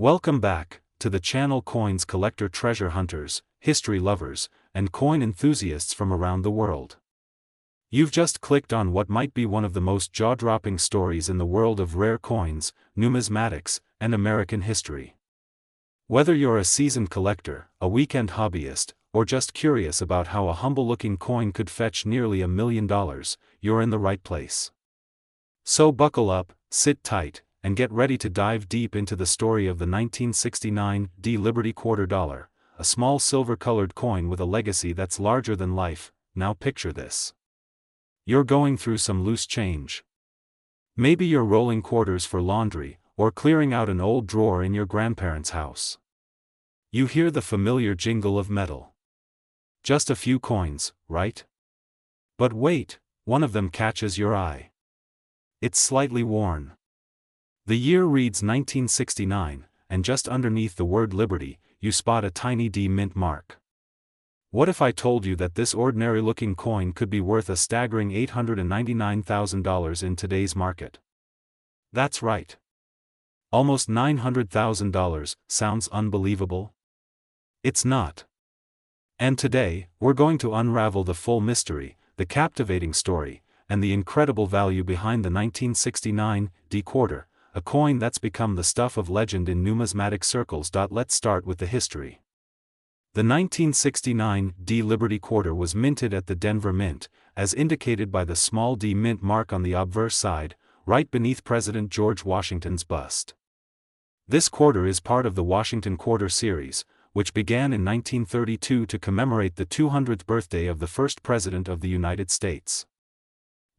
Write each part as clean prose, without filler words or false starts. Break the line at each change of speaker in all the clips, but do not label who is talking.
Welcome back to the channel Coins Collector Treasure Hunters, History Lovers, and coin enthusiasts from around the world. You've just clicked on what might be one of the most jaw-dropping stories in the world of rare coins, numismatics, and American history. Whether you're a seasoned collector, a weekend hobbyist, or just curious about how a humble-looking coin could fetch nearly $1 million, you're in the right place. So buckle up, sit tight, and get ready to dive deep into the story of the 1969 Liberty Quarter Dollar, a small silver-colored coin with a legacy that's larger than life. Now picture this. You're going through some loose change. Maybe you're rolling quarters for laundry, or clearing out an old drawer in your grandparents' house. You hear the familiar jingle of metal. Just a few coins, right? But wait, one of them catches your eye. It's slightly worn. The year reads 1969, and just underneath the word Liberty, you spot a tiny D mint mark. What if I told you that this ordinary-looking coin could be worth a staggering $899,000 in today's market? That's right. Almost $900,000. Sounds unbelievable? It's not. And today, we're going to unravel the full mystery, the captivating story, and the incredible value behind the 1969 quarter, a coin that's become the stuff of legend in numismatic circles. Let's start with the history. The 1969 Liberty Quarter was minted at the Denver Mint, as indicated by the small D mint mark on the obverse side, right beneath President George Washington's bust. This quarter is part of the Washington Quarter series, which began in 1932 to commemorate the 200th birthday of the first President of the United States.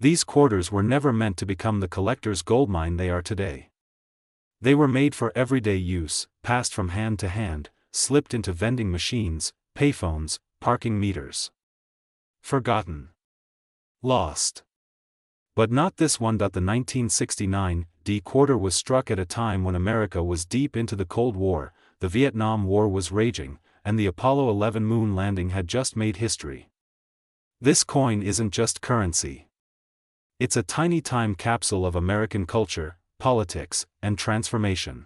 These quarters were never meant to become the collector's goldmine they are today. They were made for everyday use, passed from hand to hand, slipped into vending machines, payphones, parking meters. Forgotten. Lost. But not this one. The 1969 quarter was struck at a time when America was deep into the Cold War, the Vietnam War was raging, and the Apollo 11 moon landing had just made history. This coin isn't just currency. It's a tiny time capsule of American culture, politics, and transformation.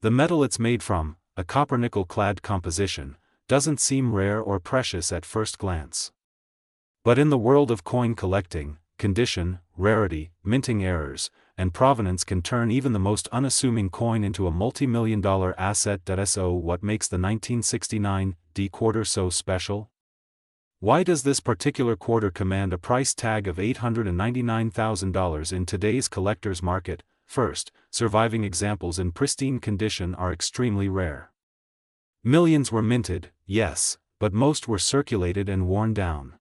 The metal it's made from, a copper-nickel-clad composition, doesn't seem rare or precious at first glance. But in the world of coin collecting, condition, rarity, minting errors, and provenance can turn even the most unassuming coin into a multi-million-dollar asset. So what makes the 1969 quarter so special? Why does this particular quarter command a price tag of $899,000 in today's collector's market? First, surviving examples in pristine condition are extremely rare. Millions were minted, yes, but most were circulated and worn down.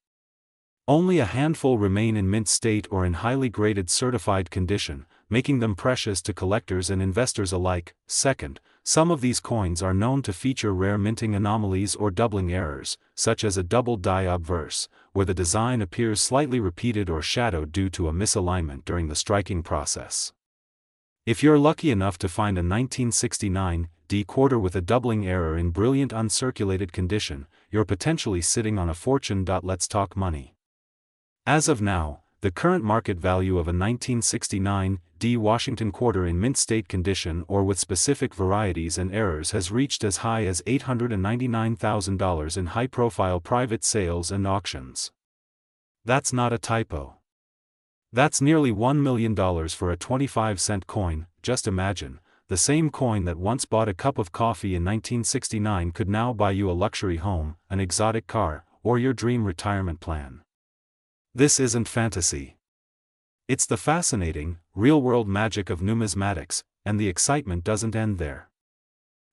Only a handful remain in mint state or in highly graded certified condition, making them precious to collectors and investors alike. Second, some of these coins are known to feature rare minting anomalies or doubling errors, such as a double die obverse, where the design appears slightly repeated or shadowed due to a misalignment during the striking process. If you're lucky enough to find a 1969 quarter with a doubling error in brilliant uncirculated condition, you're potentially sitting on a fortune. Let's talk money. As of now, the current market value of a 1969 Washington quarter in mint state condition or with specific varieties and errors has reached as high as $899,000 in high-profile private sales and auctions. That's not a typo. That's nearly $1 million for a 25-cent coin. Just imagine, the same coin that once bought a cup of coffee in 1969 could now buy you a luxury home, an exotic car, or your dream retirement plan. This isn't fantasy. It's the fascinating, real-world magic of numismatics, and the excitement doesn't end there.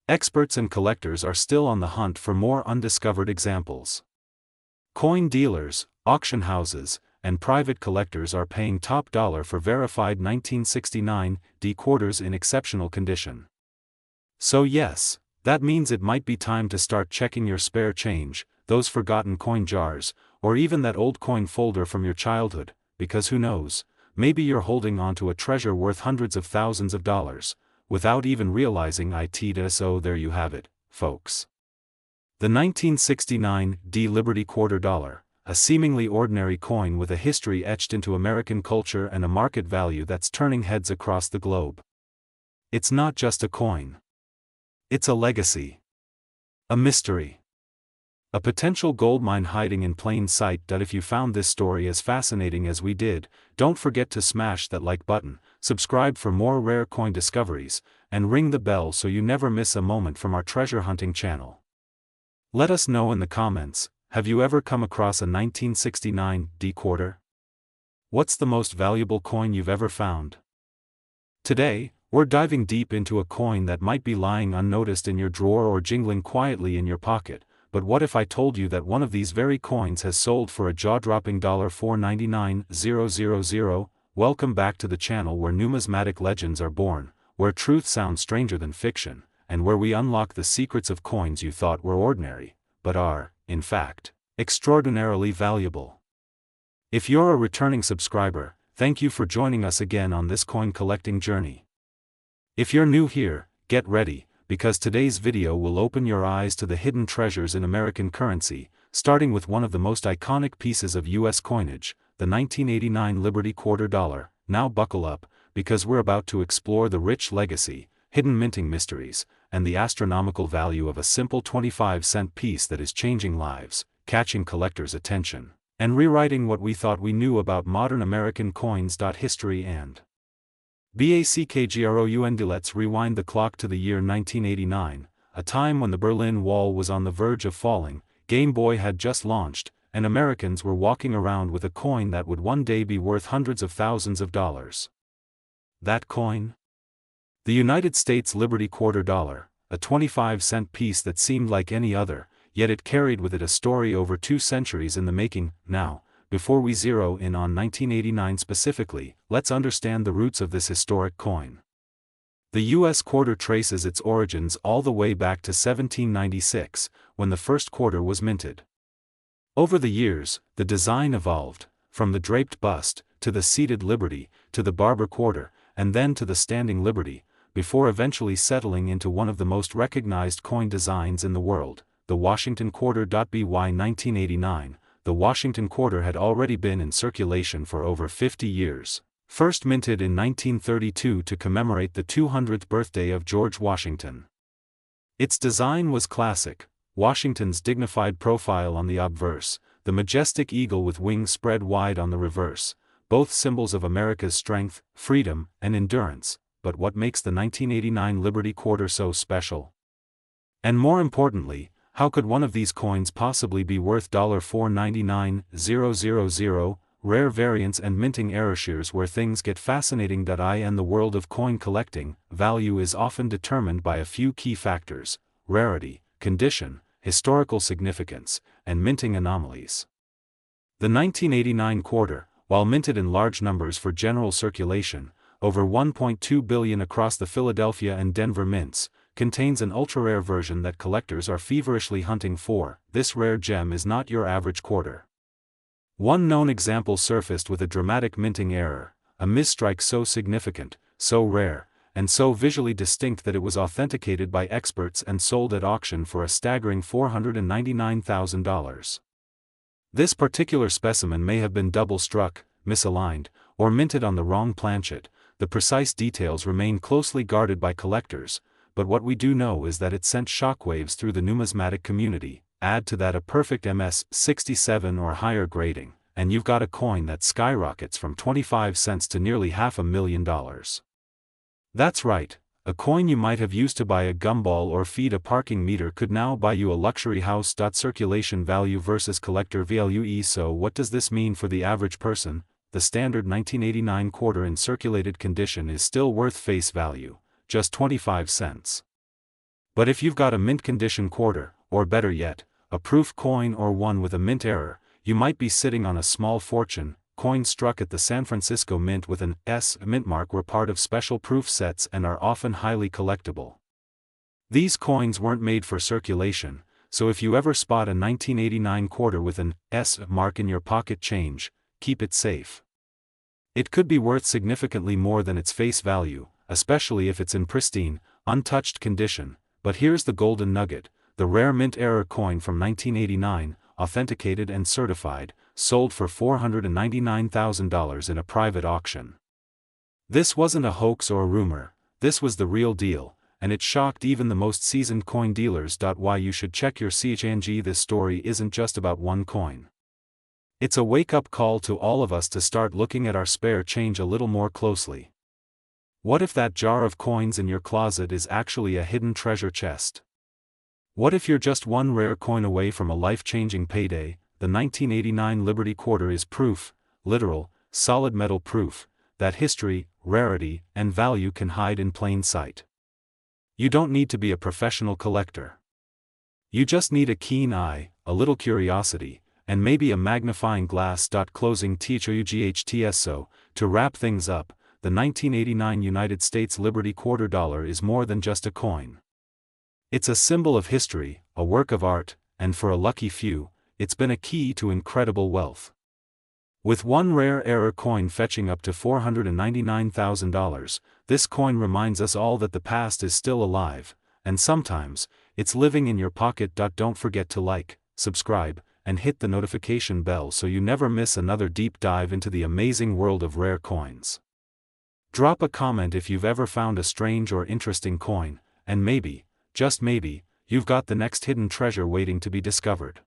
Experts and collectors are still on the hunt for more undiscovered examples. Coin dealers, auction houses, and private collectors are paying top dollar for verified 1969 quarters in exceptional condition. So yes, that means it might be time to start checking your spare change, those forgotten coin jars, or even that old coin folder from your childhood, because who knows, maybe you're holding on to a treasure worth hundreds of thousands of dollars, without even realizing it. So there you have it, folks. The 1969 Liberty Quarter Dollar, a seemingly ordinary coin with a history etched into American culture and a market value that's turning heads across the globe. It's not just a coin. It's a legacy. A mystery. A potential goldmine hiding in plain sight. If you found this story as fascinating as we did, don't forget to smash that like button, subscribe for more rare coin discoveries, and ring the bell so you never miss a moment from our treasure hunting channel. Let us know in the comments, have you ever come across a 1969 D quarter? What's the most valuable coin you've ever found? Today, we're diving deep into a coin that might be lying unnoticed in your drawer or jingling quietly in your pocket. But what if I told you that one of these very coins has sold for a jaw-dropping $499,000? Welcome back to the channel where numismatic legends are born, where truth sounds stranger than fiction, and where we unlock the secrets of coins you thought were ordinary, but are, in fact, extraordinarily valuable. If you're a returning subscriber, thank you for joining us again on this coin collecting journey. If you're new here, get ready, because today's video will open your eyes to the hidden treasures in American currency, starting with one of the most iconic pieces of U.S. coinage, the 1989 Liberty Quarter Dollar. Now buckle up, because we're about to explore the rich legacy, hidden minting mysteries, and the astronomical value of a simple 25-cent piece that is changing lives, catching collectors' attention, and rewriting what we thought we knew about modern American coins. History and background. Let's rewind the clock to the year 1989, a time when the Berlin Wall was on the verge of falling, Game Boy had just launched, and Americans were walking around with a coin that would one day be worth hundreds of thousands of dollars. That coin? The United States Liberty Quarter Dollar, a 25-cent piece that seemed like any other, yet it carried with it a story over 2 centuries in the making. Now, before we zero in on 1989 specifically, let's understand the roots of this historic coin. The U.S. quarter traces its origins all the way back to 1796, when the first quarter was minted. Over the years, the design evolved, from the draped bust, to the seated Liberty, to the barber quarter, and then to the standing Liberty, before eventually settling into one of the most recognized coin designs in the world, the Washington quarter. By 1989, the Washington quarter had already been in circulation for over 50 years, first minted in 1932 to commemorate the 200th birthday of George Washington. Its design was classic: Washington's dignified profile on the obverse, the majestic eagle with wings spread wide on the reverse, both symbols of America's strength, freedom, and endurance. But what makes the 1989 Liberty Quarter so special? And more importantly, how could one of these coins possibly be worth $499,000? Rare variants and minting errors. Here's where things get fascinating. In the world of coin collecting, value is often determined by a few key factors: rarity, condition, historical significance, and minting anomalies. The 1989 quarter, while minted in large numbers for general circulation, over 1.2 billion across the Philadelphia and Denver mints, contains an ultra-rare version that collectors are feverishly hunting for. This rare gem is not your average quarter. One known example surfaced with a dramatic minting error, a misstrike so significant, so rare, and so visually distinct that it was authenticated by experts and sold at auction for a staggering $499,000. This particular specimen may have been double-struck, misaligned, or minted on the wrong planchet. The precise details remain closely guarded by collectors, but what we do know is that it sent shockwaves through the numismatic community. Add to that a perfect MS-67 or higher grading, and you've got a coin that skyrockets from 25 cents to nearly $500,000. That's right, a coin you might have used to buy a gumball or feed a parking meter could now buy you a luxury house. Circulation value versus collector value. So what does this mean for the average person? The standard 1989 quarter in circulated condition is still worth face value, just 25 cents. But if you've got a mint condition quarter, or better yet, a proof coin or one with a mint error, you might be sitting on a small fortune. Coins struck at the San Francisco Mint with an S mint mark were part of special proof sets and are often highly collectible. These coins weren't made for circulation, so if you ever spot a 1989 quarter with an S mark in your pocket change, keep it safe. It could be worth significantly more than its face value, especially if it's in pristine, untouched condition. But here's the golden nugget: the rare mint error coin from 1989, authenticated and certified, sold for $499,000 in a private auction. This wasn't a hoax or a rumor, this was the real deal, and it shocked even the most seasoned coin dealers. Why you should check your CHNG. This story isn't just about one coin. It's a wake-up call to all of us to start looking at our spare change a little more closely. What if that jar of coins in your closet is actually a hidden treasure chest? What if you're just one rare coin away from a life-changing payday? The 1989 Liberty Quarter is proof, literal, solid metal proof, that history, rarity, and value can hide in plain sight. You don't need to be a professional collector. You just need a keen eye, a little curiosity, and maybe a magnifying glass. Closing THOUGHTSO, to wrap things up, the 1989 United States Liberty Quarter dollar is more than just a coin. It's a symbol of history, a work of art, and for a lucky few, it's been a key to incredible wealth. With one rare error coin fetching up to $499,000, this coin reminds us all that the past is still alive, and sometimes, it's living in your pocket. Don't forget to like, subscribe, and hit the notification bell so you never miss another deep dive into the amazing world of rare coins. Drop a comment if you've ever found a strange or interesting coin, and maybe, just maybe, you've got the next hidden treasure waiting to be discovered.